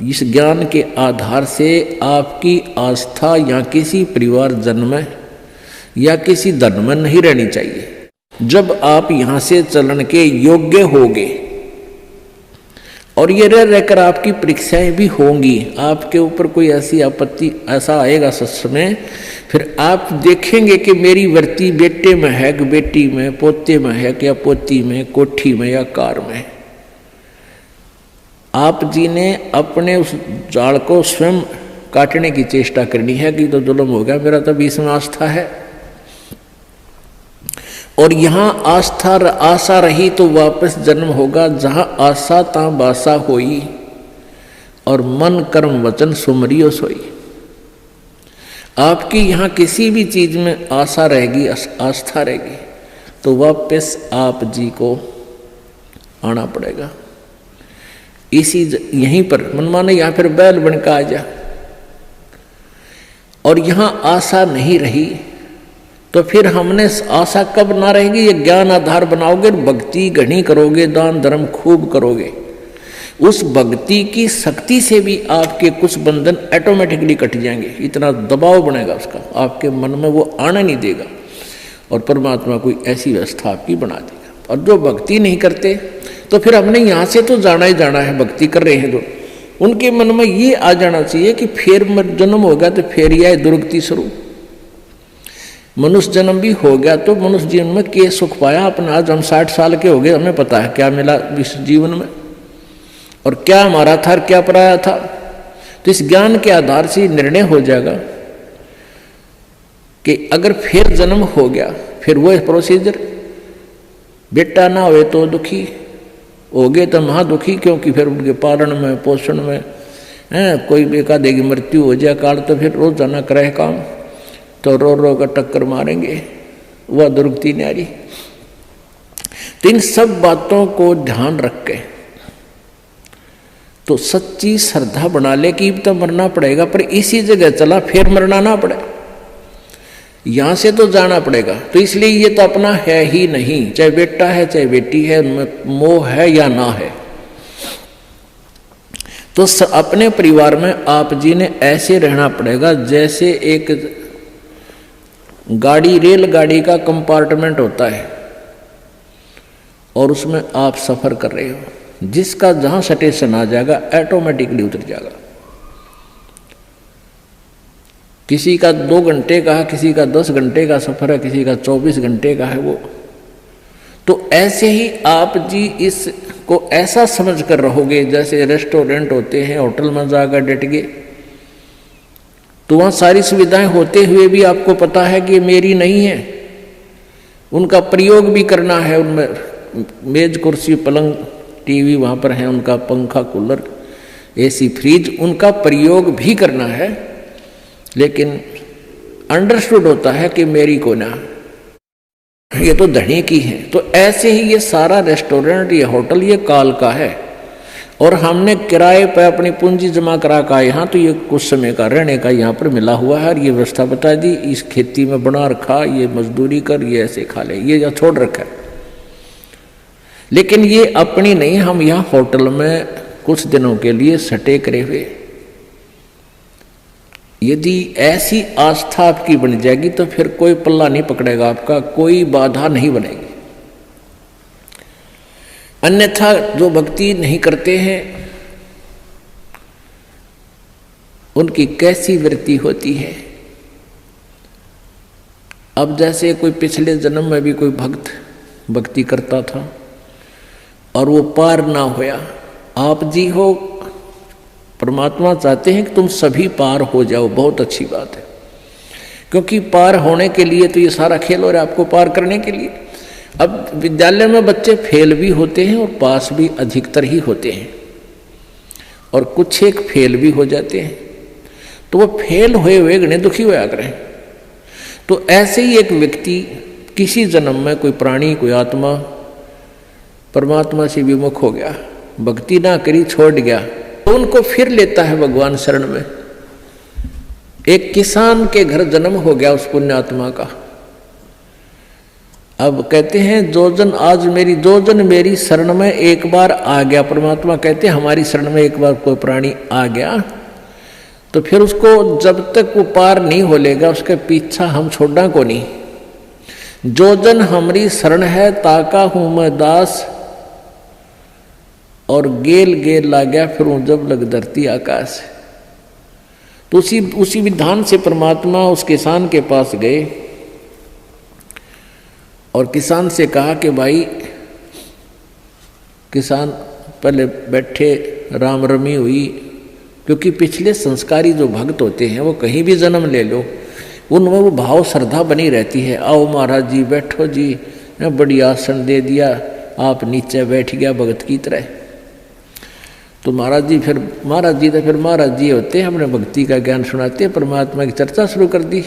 इस ज्ञान के आधार से आपकी आस्था या किसी परिवार जन्म में या किसी धन में नहीं रहनी चाहिए। जब आप यहाँ से चलन के योग्य होगे और ये रहकर आपकी परीक्षाएं भी होंगी, आपके ऊपर कोई ऐसी आपत्ति ऐसा आएगा सत्संग में, फिर आप देखेंगे कि मेरी वृत्ति बेटे में है कि बेटी में, पोते में है कि या पोती में, कोठी में या कार में। आप जी ने अपने उस जाल को स्वयं काटने की चेष्टा करनी है कि तो जुल्म हो गया, मेरा तो बीच में आस्था है। और यहाँ आशा रही तो वापस जन्म होगा, जहाँ आशा ता बासा होई और मन कर्म वचन सुमरियो सोई। आपकी यहाँ किसी भी चीज में आशा रहेगी, आस्था रहेगी, तो वापस आप जी को आना पड़ेगा। इसी यहीं पर मनमाने यहाँ फिर बैल बनकर आ जा, और यहाँ आशा नहीं रही तो फिर हमने आशा कब ना रहेगी? ये ज्ञान आधार बनाओगे, भक्ति घनी करोगे, दान धर्म खूब करोगे, उस भक्ति की शक्ति से भी आपके कुछ बंधन ऑटोमेटिकली कट जाएंगे। इतना दबाव बनेगा उसका, आपके मन में वो आने नहीं देगा, और परमात्मा कोई ऐसी व्यवस्था आपकी बना देगा। और जो भक्ति नहीं करते तो फिर हमने यहाँ से तो जाना ही जाना है, भक्ति कर रहे हैं जो, उनके मन में ये आ जाना चाहिए कि फिर जन्म होगा तो फिर यह दुर्गति शुरू। मनुष्य जन्म भी हो गया तो मनुष्य जीवन में क्या सुख पाया अपना? आज हम 60 साल के हो गए, हमें पता है क्या मिला इस जीवन में, और क्या हमारा था और क्या पराया था। तो इस ज्ञान के आधार से निर्णय हो जाएगा कि अगर फिर जन्म हो गया, फिर वो प्रोसीजर, बेटा ना हुए तो दुखी हो गए तो महा दुखी, क्योंकि फिर उनके पालन में पोषण में कोई बेका देगी मृत्यु हो जाए काल, तो फिर रोज जाना करे काम, तो रो रो का टक्कर मारेंगे, वह दुर्गति न्यारी। तो इन सब बातों को ध्यान रख के तो सच्ची श्रद्धा बना ले कि तो मरना पड़ेगा, पर इसी जगह चला फिर मरना ना पड़े, यहां से तो जाना पड़ेगा। तो इसलिए ये तो अपना है ही नहीं, चाहे बेटा है चाहे बेटी है, उनमें मोह है या ना है। तो अपने परिवार में आप जी ने ऐसे रहना पड़ेगा जैसे एक गाड़ी, रेलगाड़ी का कंपार्टमेंट होता है और उसमें आप सफर कर रहे हो, जिसका जहां स्टेशन आ जाएगा ऑटोमेटिकली उतर जाएगा। किसी का 2 घंटे का है, किसी का 10 घंटे का सफर है, किसी का 24 घंटे का है वो। तो ऐसे ही आप जी इसको ऐसा समझ कर रहोगे जैसे रेस्टोरेंट होते हैं, होटल में जाकर डट गए, तो वहाँ सारी सुविधाएं होते हुए भी आपको पता है कि मेरी नहीं है, उनका प्रयोग भी करना है। उनमें मेज कुर्सी पलंग टीवी वहाँ पर है, उनका पंखा कूलर एसी फ्रिज, उनका प्रयोग भी करना है, लेकिन अंडरस्टूड होता है कि मेरी को ना, ये तो धनी की है। तो ऐसे ही ये सारा रेस्टोरेंट, ये होटल, ये काल का है, और हमने किराए पर अपनी पूंजी जमा करा का यहाँ, तो ये कुछ समय का रहने का यहाँ पर मिला हुआ है, और ये व्यवस्था बता दी, इस खेती में बना रखा, ये मजदूरी कर, ये ऐसे खा ले, ये या छोड़ रखा है। लेकिन ये अपनी नहीं, हम यहाँ होटल में कुछ दिनों के लिए सटे करे हुए। यदि ऐसी आस्था आपकी बन जाएगी तो फिर कोई पल्ला नहीं पकड़ेगा आपका, कोई बाधा नहीं बनेगी। अन्यथा जो भक्ति नहीं करते हैं उनकी कैसी वृत्ति होती है। अब जैसे कोई पिछले जन्म में भी कोई भक्त भक्ति करता था और वो पार ना होया, आप जी हो, परमात्मा चाहते हैं कि तुम सभी पार हो जाओ, बहुत अच्छी बात है, क्योंकि पार होने के लिए तो ये सारा खेल हो रहा है आपको पार करने के लिए। अब विद्यालय में बच्चे फेल भी होते हैं और पास भी अधिकतर ही होते हैं, और कुछ एक फेल भी हो जाते हैं, तो वो फेल हुए हुए गणे दुखी होया करें। तो ऐसे ही एक व्यक्ति किसी जन्म में कोई प्राणी, कोई आत्मा परमात्मा से विमुख हो गया, भक्ति ना करी, छोड़ गया, तो उनको फिर लेता है भगवान शरण में। एक किसान के घर जन्म हो गया उस पुण्यात्मा का, अब कहते हैं जो जन मेरी शरण में एक बार आ गया, परमात्मा कहते हैं हमारी शरण में एक बार कोई प्राणी आ गया तो फिर उसको जब तक वो पार नहीं हो लेगा उसके पीछा हम छोड़ना को नहीं। जो जन हमारी शरण है ताका हूं मैं दास, और गेल गेल ला गया फिर जब लग धरती आकाश। तो उसी विधान से परमात्मा उस किसान के पास गए और किसान से कहा कि भाई, किसान पहले बैठे, राम रमी हुई, क्योंकि पिछले संस्कारी जो भक्त होते हैं वो कहीं भी जन्म ले लो उनमें वो भाव श्रद्धा बनी रहती है। आओ महाराज जी बैठो जी, बड़ी आसन दे दिया, आप नीचे बैठ गया भगत की तरह। तो महाराज जी तो फिर महाराज जी होते हैं, अपने भक्ति का ज्ञान सुनाते हैं, परमात्मा की चर्चा शुरू कर दी।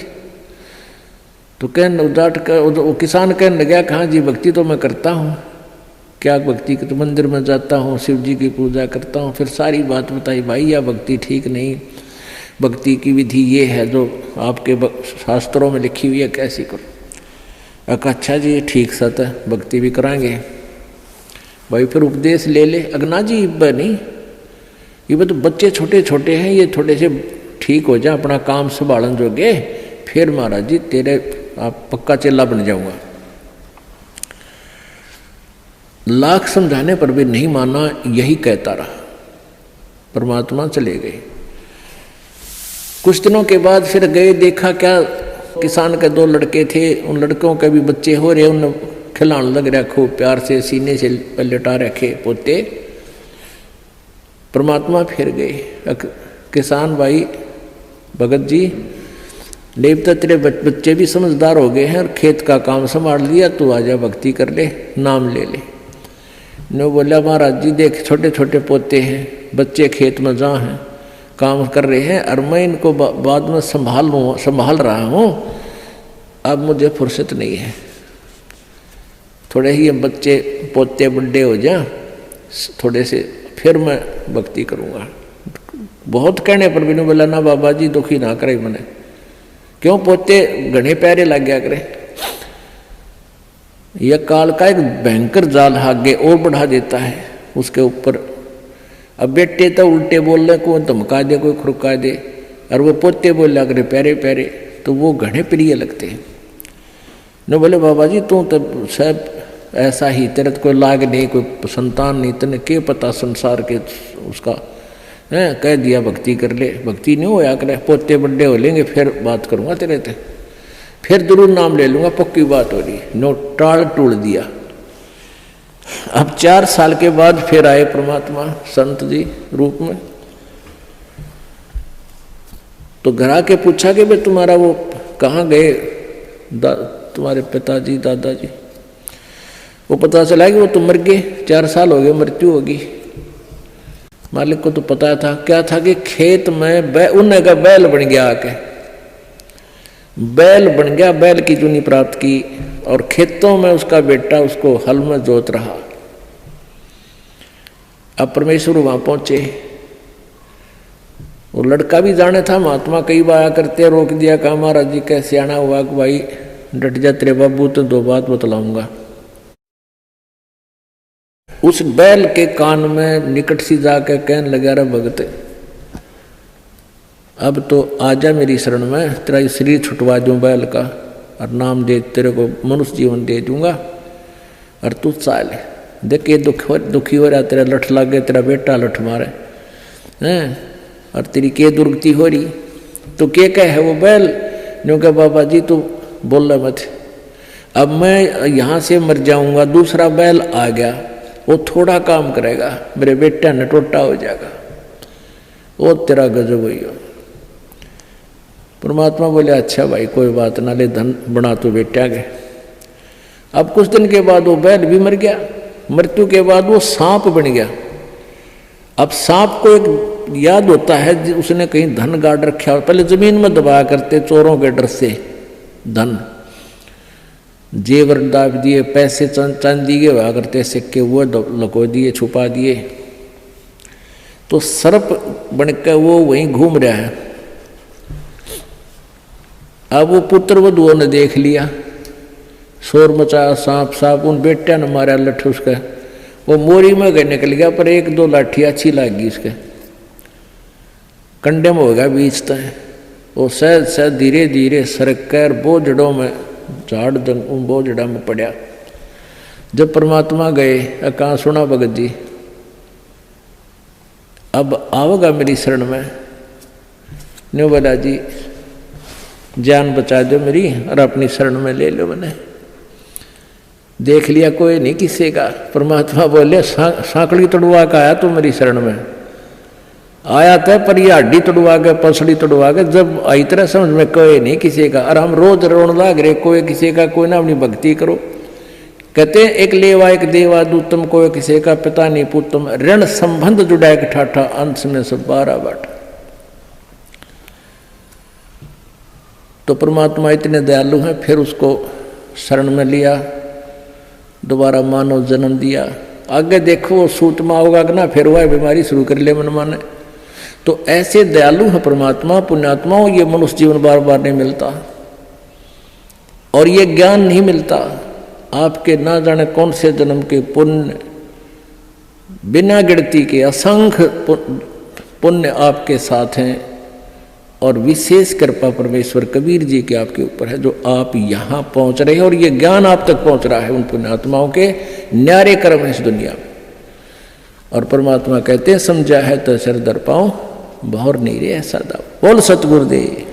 तो वो किसान कहने लगा, कहाँ जी भक्ति तो मैं करता हूँ, क्या भक्ति तो मंदिर में जाता हूँ, शिव जी की पूजा करता हूँ। फिर सारी बात बताई, भाई यह भक्ति ठीक नहीं, भक्ति की विधि ये है जो आपके शास्त्रों में लिखी हुई है, कैसी करो। अच्छा जी ठीक सत है, भक्ति भी कराएंगे। भाई फिर उपदेश ले ले। अगना जी नहीं, ये तो बच्चे छोटे छोटे हैं, ये थोड़े से ठीक हो जाए, अपना काम संभालन जोगे, फिर महाराज जी तेरे आप पक्का चेला बन जाऊंगा। लाख समझाने पर भी नहीं माना, यही कहता रहा। परमात्मा चले गए। कुछ दिनों के बाद फिर गए, देखा क्या किसान के 2 लड़के थे, उन लड़कों के भी बच्चे हो रहे, उन खिलाने लग रहा खूब प्यार से, सीने से लटा रखे पोते। परमात्मा फिर गए, किसान भाई भगत जी देवता तेरे बच्चे भी समझदार हो गए हैं और खेत का काम संभाल लिया, तू आजा भक्ति कर ले, नाम ले ले। ने बोला महाराज जी देख छोटे छोटे पोते हैं, बच्चे खेत में जहाँ हैं काम कर रहे हैं और मैं इनको बाद में संभाल रहा हूँ, अब मुझे फुर्सत नहीं है, थोड़े ही बच्चे पोते बड़े हो जाए थोड़े से, फिर मैं भक्ति करूँगा। बहुत कहने पर भी नहीं बोला, ना बाबा जी दुखी ना करे मैंने, क्यों पोते घने प्यारे लग गया करे। यह काल का एक भयंकर जाल आगे और बढ़ा देता है उसके ऊपर। अब बेटे तो उल्टे बोल रहे, कोई धमका दे कोई खुड़का दे, और वो पोते बोल रहा करे प्यारे प्यारे, तो वो घने प्रिय लगते हैं। न बोले बाबा जी तू तो सब ऐसा ही, तेरे तो कोई लाग नहीं, कोई संतान नहीं, तेने क्या पता संसार के उसका है, कह दिया भक्ति कर ले, भक्ति नहीं होया करे, पोते बड़े हो लेंगे फिर बात करूँगा तेरे से, फिर जरूर नाम ले लूँगा, पक्की बात हो रही। नो टाल टूल दिया। अब 4 साल के बाद फिर आए परमात्मा संत जी रूप में। तो घर आके पूछा कि भाई तुम्हारा वो कहाँ गए तुम्हारे पिताजी दादाजी। वो पता चला कि वो तो मर गए, 4 साल हो गए, मृत्यु होगी। मालिक को तो पता था, क्या था कि खेत में उन्हें का बैल बन गया, आके बैल बन गया, बैल की चुनी प्राप्त की, और खेतों में उसका बेटा उसको हल में जोत रहा। अब परमेश्वर वहां पहुंचे, वो लड़का भी जाने था, महात्मा कई बार आया करते, रोक दिया, कहा महाराज जी कैसे आना हुआ कि भाई डट जा तेरे बाबू, तो 2 बात बतलाऊंगा। उस बैल के कान में निकट सी जाकर कहने लगा, रे भगत अब तो आजा मेरी शरण में, तेरा शरीर छुटवा दूं बैल का, और नाम दे तेरे को मनुष्य जीवन दे दूंगा, और तू चाल देख ये दुखी हो रहा, तेरा लठ लग गया, तेरा बेटा लठ मारे हैं, और तेरी के दुर्गति हो रही, तो के कह है वो बैल। न्यों कहा बाबा जी तू बोल रहा मत, अब मैं यहाँ से मर जाऊंगा, दूसरा बैल आ गया, वो थोड़ा काम करेगा, मेरे बेटा ने टोटा हो जाएगा, वो तेरा गजब हुई हो। परमात्मा बोले अच्छा भाई कोई बात ना, ले धन बना तो बेटा गए। अब कुछ दिन के बाद वो बैल भी मर गया, मृत्यु के बाद वो सांप बन गया। अब सांप को एक याद होता है, उसने कहीं धन गाड़ रखा, पहले जमीन में दबाया करते चोरों के डर से, धन जेवर दाब दिए, पैसे चांदी के हुआ करते, सिक्के वो लको दिए, छुपा दिए। तो सर्प बनकर वो वहीं घूम रहा है। अब वो पुत्र वधुओं ने देख लिया शोर मचाया, सांप सांप, उन बेटिया ने मारा लठ उसका, वो मोरी में गए निकल गया, पर एक दो लाठी अच्छी लगी उसके, कंडे में हो गया बीच तय। वो सहज सहज धीरे धीरे सरक कर बोझड़ों में, झाड़ बोझड़ा में पड़ा। जब परमात्मा गए, कहाँ सुना भगत जी अब आओगा मेरी शरण में, न्यू बोला जी जान बचा दो मेरी और अपनी शरण में ले लो। मैंने देख लिया कोई नहीं किसी का। परमात्मा बोले सांकड़ी तोड़वा का आया तू मेरी शरण में, आया था पर ये हड्डी तोड़वा के, पसड़ी तोड़वा के, जब आई तरह समझ में कोई नहीं किसी का। और हम रोज रोन लाग रहे कोई किसी का, कोई ना अपनी भक्ति करो। कहते एक लेवा एक देवा दूतम, कोई किसी का पिता नहीं पुतम, ऋण संबंध जुड़ा एक ठाठा, अंश में सब 12 बाटा। तो परमात्मा इतने दयालु हैं, फिर उसको शरण में लिया, दोबारा मानव जन्म दिया। आगे देखो वो सूत में होगा कि ना, फिर वह बीमारी शुरू कर ले मन माने। तो ऐसे दयालु है परमात्मा, पुण्यात्माओं। ये मनुष्य जीवन बार बार नहीं मिलता और ये ज्ञान नहीं मिलता। आपके ना जाने कौन से जन्म के पुण्य, बिना गिनती के असंख्य पुण्य आपके साथ हैं। और विशेष कृपा परमेश्वर कबीर जी के आपके ऊपर है, जो आप यहाँ पहुँच रहे हैं और ये ज्ञान आप तक पहुँच रहा है उन पुण्यात्माओं के न्यारे कर्म है इस दुनिया में। और परमात्मा कहते हैं समझा है तो सिर दर पाओ, बहुर नहीं रे ऐसा दाव। बोल सतगुरुदेव।